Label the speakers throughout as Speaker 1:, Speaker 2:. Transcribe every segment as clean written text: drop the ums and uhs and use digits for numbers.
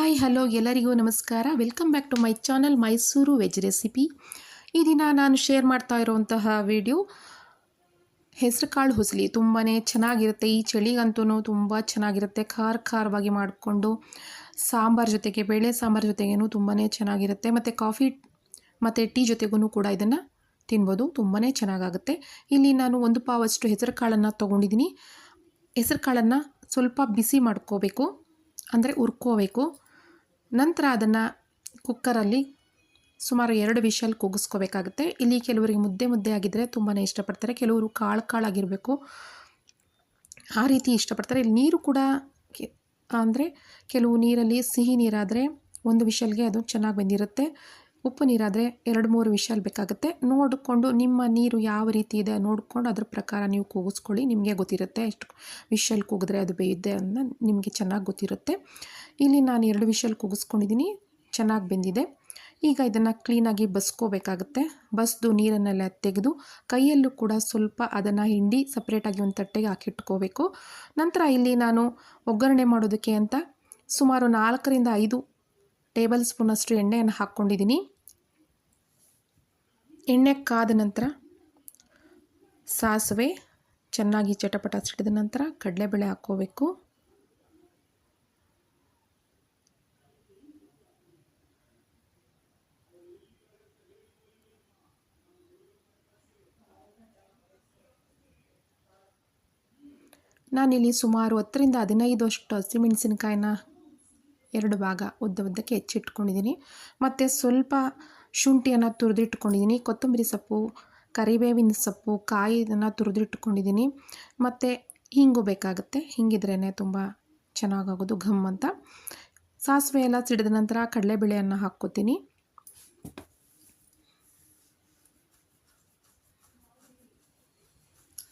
Speaker 1: Hi hello ಎಲ್ಲರಿಗೂ ನಮಸ್ಕಾರ. Welcome back to my channel Mysuru veg recipe. ಈ ದಿನ ನಾನು ಶೇರ್ ಮಾಡ್ತಾ ಇರುವಂತಹ ವಿಡಿಯೋ ಹೆಸರು ಕಾಳು ಹುಸ್ಲಿ. ತುಂಬಾ ಚೆನ್ನಾಗಿರುತ್ತೆ, ಈ ಚಳಿಗಂತೂ ತುಂಬ ಚೆನ್ನಾಗಿರುತ್ತೆ. ಖಾರವಾಗಿ ಮಾಡಿಕೊಂಡು ಸಾಂಬಾರ್ ಜೊತೆಗೆ, ಬೇಳೆ ಸಾಂಬಾರ್ ಜೊತೆಗೇನು ತುಂಬಾ ಚೆನ್ನಾಗಿರುತ್ತೆ. ಮತ್ತು ಕಾಫಿ ಮತ್ತು ಟೀ ಜೊತೆಗೂ ಕೂಡ ಇದನ್ನು ತಿನ್ಬೋದು, ತುಂಬಾ ಚೆನ್ನಾಗಾಗುತ್ತೆ. ಇಲ್ಲಿ ನಾನು 1 ಪಾವಷ್ಟು ಹೆಸರು ಕಾಳನ್ನು ತೊಗೊಂಡಿದ್ದೀನಿ. ಹೆಸರು ಕಾಳನ್ನು ಸ್ವಲ್ಪ ಬಿಸಿ ಮಾಡ್ಕೋಬೇಕು, ಅಂದರೆ ಹುರ್ಕೋಬೇಕು. ನಂತರ ಅದನ್ನು ಕುಕ್ಕರಲ್ಲಿ ಸುಮಾರು 2 ವಿಷಲ್ ಕೂಗಿಸ್ಕೋಬೇಕಾಗುತ್ತೆ. ಇಲ್ಲಿ ಕೆಲವರಿಗೆ ಮುದ್ದೆ ಆಗಿದ್ದರೆ ತುಂಬಾ ಇಷ್ಟಪಡ್ತಾರೆ, ಕೆಲವರು ಕಾಳಾಗಿರಬೇಕು ಆ ರೀತಿ ಇಷ್ಟಪಡ್ತಾರೆ. ಇಲ್ಲಿ ನೀರು ಕೂಡ ಅಂದರೆ ಕೆಲವು ನೀರಲ್ಲಿ ಸಿಹಿ ನೀರಾದರೆ 1 ವಿಷಲ್ಗೆ ಅದು ಚೆನ್ನಾಗಿ ಬೆಂದಿರುತ್ತೆ. ಉಪ್ಪು ನೀರಾದರೆ 2-3 ವಿಷಲ್ ಬೇಕಾಗುತ್ತೆ. ನೋಡಿಕೊಂಡು ನಿಮ್ಮ ನೀರು ಯಾವ ರೀತಿ ಇದೆ ನೋಡಿಕೊಂಡು ಅದ್ರ ಪ್ರಕಾರ ನೀವು ಕೂಗಿಸ್ಕೊಳ್ಳಿ. ನಿಮಗೆ ಗೊತ್ತಿರುತ್ತೆ ಎಷ್ಟು ವಿಷಲ್ ಕೂಗಿದ್ರೆ ಅದು ಬೇಯುತ್ತೆ ಅಂತ ನಿಮಗೆ ಚೆನ್ನಾಗಿ ಗೊತ್ತಿರುತ್ತೆ. ಇಲ್ಲಿ ನಾನು 2 ವಿಷಲ್ ಕೂಗಿಸ್ಕೊಂಡಿದ್ದೀನಿ, ಚೆನ್ನಾಗಿ ಬೆಂದಿದೆ. ಈಗ ಇದನ್ನು ಕ್ಲೀನಾಗಿ ಬಸ್ಕೋಬೇಕಾಗುತ್ತೆ. ಬಸ್ದು ನೀರನ್ನೆಲ್ಲ ತೆಗೆದು ಕೈಯಲ್ಲೂ ಕೂಡ ಸ್ವಲ್ಪ ಅದನ್ನು ಹಿಂಡಿ ಸಪ್ರೇಟಾಗಿ ಒಂದು ತಟ್ಟೆಗೆ ಹಾಕಿಟ್ಕೋಬೇಕು. ನಂತರ ಇಲ್ಲಿ ನಾನು ಒಗ್ಗರಣೆ ಮಾಡೋದಕ್ಕೆ ಅಂತ ಸುಮಾರು 4ರಿಂದ 5 ಟೇಬಲ್ ಸ್ಪೂನಷ್ಟು ಎಣ್ಣೆಯನ್ನು ಹಾಕ್ಕೊಂಡಿದ್ದೀನಿ. ಎಣ್ಣೆ ಕಾದ ನಂತರ ಸಾಸಿವೆ ಚೆನ್ನಾಗಿ ಚಟಪಟ ಸಿಡಿದ ನಂತರ ಕಡಲೆಬೇಳೆ ಹಾಕ್ಕೋಬೇಕು. ನಾನಿಲ್ಲಿ ಸುಮಾರು 10ರಿಂದ 15 ಅಷ್ಟು ಹಸಿಮೆಣಸಿನಕಾಯಿನ 2 ಭಾಗ ಉದ್ದಕ್ಕೆ ಹೆಚ್ಚಿಟ್ಕೊಂಡಿದ್ದೀನಿ. ಮತ್ತು ಸ್ವಲ್ಪ ಶುಂಠಿಯನ್ನು ತುರಿದಿಟ್ಕೊಂಡಿದ್ದೀನಿ. ಕೊತ್ತಂಬರಿ ಸೊಪ್ಪು, ಕರಿಬೇವಿನ ಸೊಪ್ಪು, ಕಾಯಿ ಇದನ್ನು ತುರಿದಿಟ್ಕೊಂಡಿದ್ದೀನಿ. ಮತ್ತು ಹಿಂಗು ಬೇಕಾಗುತ್ತೆ, ಹಿಂಗಿದ್ರೇ ತುಂಬ ಚೆನ್ನಾಗಾಗೋದು ಘಮ್ ಅಂತ. ಸಾಸಿವೆ ಎಲ್ಲ ಸಿಡಿದ ನಂತರ ಕಡಲೆಬೇಳೆಯನ್ನು ಹಾಕ್ಕೋತೀನಿ.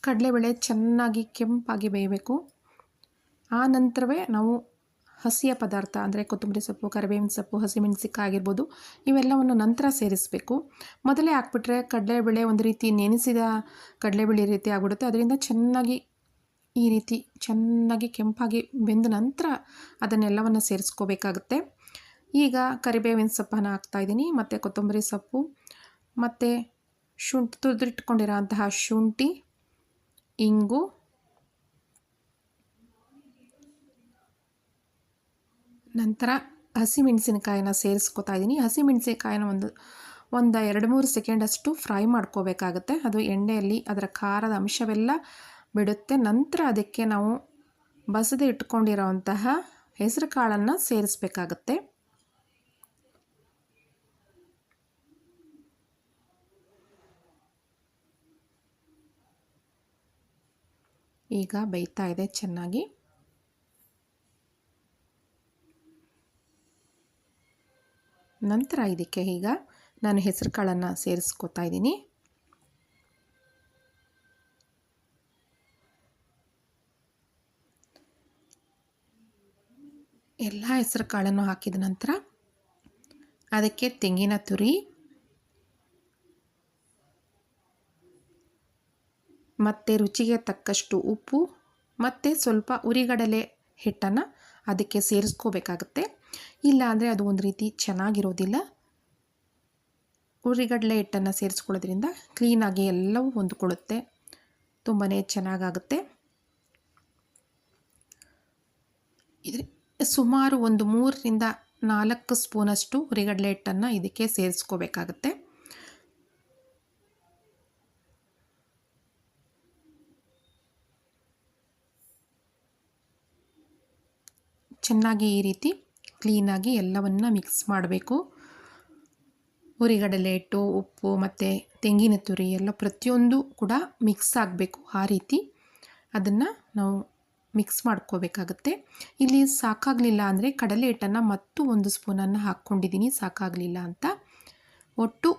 Speaker 1: ಕಡಲೆಬೇಳೆ ಚೆನ್ನಾಗಿ ಕೆಂಪಾಗಿ ಬೇಯಬೇಕು. ಆ ನಂತರವೇ ನಾವು ಹಸಿಯ ಪದಾರ್ಥ ಅಂದರೆ ಕೊತ್ತಂಬರಿ ಸೊಪ್ಪು, ಕರಿಬೇವಿನ ಸೊಪ್ಪು, ಹಸಿಮೆಣಸಿನಕಾಯಿ ಆಗಿರ್ಬೋದು, ಇವೆಲ್ಲವನ್ನು ನಂತರ ಸೇರಿಸಬೇಕು. ಮೊದಲೇ ಹಾಕ್ಬಿಟ್ರೆ ಕಡಲೆಬೇಳೆ ಒಂದು ರೀತಿ ನೆನೆಸಿದ ಕಡಲೆಬೇಳೆ ರೀತಿ ಆಗಿಬಿಡುತ್ತೆ. ಅದರಿಂದ ಈ ರೀತಿ ಚೆನ್ನಾಗಿ ಕೆಂಪಾಗಿ ಬೆಂದ ನಂತರ ಅದನ್ನೆಲ್ಲವನ್ನು ಸೇರಿಸ್ಕೋಬೇಕಾಗುತ್ತೆ. ಈಗ ಕರಿಬೇವಿನ ಸೊಪ್ಪನ್ನು ಹಾಕ್ತಾಯಿದ್ದೀನಿ, ಮತ್ತು ಕೊತ್ತಂಬರಿ ಸೊಪ್ಪು, ಮತ್ತು ತುರಿದಿಟ್ಕೊಂಡಿರೋ ಅಂತಹ ಶುಂಠಿ, ಇಂಗು, ನಂತರ ಹಸಿಮೆಣಸಿನಕಾಯಿನ ಸೇರಿಸ್ಕೊತಾ ಇದ್ದೀನಿ. ಹಸಿಮೆಣಸಿನಕಾಯಿನ ಒಂದು 2-3 ಸೆಕೆಂಡಷ್ಟು ಫ್ರೈ ಮಾಡ್ಕೋಬೇಕಾಗುತ್ತೆ. ಅದು ಎಣ್ಣೆಯಲ್ಲಿ ಅದರ ಖಾರದ ಅಂಶವೆಲ್ಲ ಬಿಡುತ್ತೆ. ನಂತರ ಅದಕ್ಕೆ ನಾವು ಬಸದೆ ಇಟ್ಕೊಂಡಿರೋವಂತಹ ಹೆಸರು ಕಾಳನ್ನು ಸೇರಿಸ್ಬೇಕಾಗತ್ತೆ. ಈಗ ಬೇಯ್ತಾ ಇದೆ ಚೆನ್ನಾಗಿ. ನಂತರ ಇದಕ್ಕೆ ಈಗ ನಾನು ಹೆಸರು ಕಾಳನ್ನು ಸೇರಿಸ್ಕೊತಾ ಇದ್ದೀನಿ. ಎಲ್ಲ ಹೆಸರು ಕಾಳನ್ನು ಹಾಕಿದ ನಂತರ ಅದಕ್ಕೆ ತೆಂಗಿನ ತುರಿ ಮತ್ತು ರುಚಿಗೆ ತಕ್ಕಷ್ಟು ಉಪ್ಪು ಮತ್ತು ಸ್ವಲ್ಪ ಉರಿಗಡಲೆ ಹಿಟ್ಟನ್ನು ಅದಕ್ಕೆ ಸೇರಿಸ್ಕೋಬೇಕಾಗುತ್ತೆ. ಇಲ್ಲ ಅಂದರೆ ಅದು ಒಂದು ರೀತಿ ಚೆನ್ನಾಗಿರೋದಿಲ್ಲ. ಉರಿಗಡಲೆ ಹಿಟ್ಟನ್ನು ಸೇರಿಸ್ಕೊಳ್ಳೋದ್ರಿಂದ ಕ್ಲೀನಾಗಿ ಎಲ್ಲವೂ ಹೊಂದ್ಕೊಳ್ಳುತ್ತೆ, ತುಂಬಾ ಚೆನ್ನಾಗಾಗುತ್ತೆ. ಸುಮಾರು ಒಂದು 3ರಿಂದ 4 ಸ್ಪೂನಷ್ಟು ಉರಿಗಡಲೆ ಹಿಟ್ಟನ್ನು ಇದಕ್ಕೆ ಸೇರಿಸ್ಕೋಬೇಕಾಗತ್ತೆ. ಚೆನ್ನಾಗಿ ಈ ರೀತಿ ಕ್ಲೀನಾಗಿ ಎಲ್ಲವನ್ನು ಮಿಕ್ಸ್ ಮಾಡಬೇಕು. ಉರಿಗಡಲೆ ಹಿಟ್ಟು, ಉಪ್ಪು ಮತ್ತು ತೆಂಗಿನ ತುರಿ ಎಲ್ಲ ಪ್ರತಿಯೊಂದು ಕೂಡ ಮಿಕ್ಸ್ ಆಗಬೇಕು. ಆ ರೀತಿ ಅದನ್ನು ನಾವು ಮಿಕ್ಸ್ ಮಾಡ್ಕೋಬೇಕಾಗತ್ತೆ. ಇಲ್ಲಿ ಸಾಕಾಗಲಿಲ್ಲ ಅಂದರೆ ಕಡಲೆ ಹಿಟ್ಟನ್ನು ಮತ್ತು 1 ಸ್ಪೂನನ್ನು ಹಾಕ್ಕೊಂಡಿದ್ದೀನಿ, ಸಾಕಾಗಲಿಲ್ಲ ಅಂತ. ಒಟ್ಟು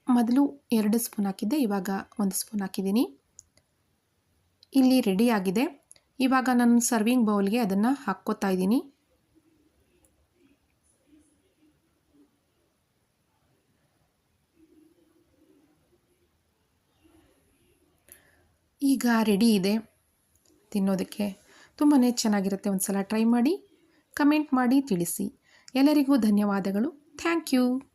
Speaker 1: ಮೊದಲು 2 ಸ್ಪೂನ್ ಹಾಕಿದ್ದೆ, ಇವಾಗ 1 ಸ್ಪೂನ್ ಹಾಕಿದ್ದೀನಿ. ಇಲ್ಲಿ ರೆಡಿಯಾಗಿದೆ. ಇವಾಗ ನಾನು ಸರ್ವಿಂಗ್ ಬೌಲ್ಗೆ ಅದನ್ನು ಹಾಕ್ಕೋತಾ ಇದ್ದೀನಿ. ಈಗ ರೆಡಿ ಇದೆ ತಿನ್ನೋದಕ್ಕೆ. ತುಂಬಾ ಚೆನ್ನಾಗಿರುತ್ತೆ, ಒಂದು ಸಲ ಟ್ರೈ ಮಾಡಿ. ಕಮೆಂಟ್ ಮಾಡಿ ತಿಳಿಸಿ. ಎಲ್ಲರಿಗೂ ಧನ್ಯವಾದಗಳು. Thank you.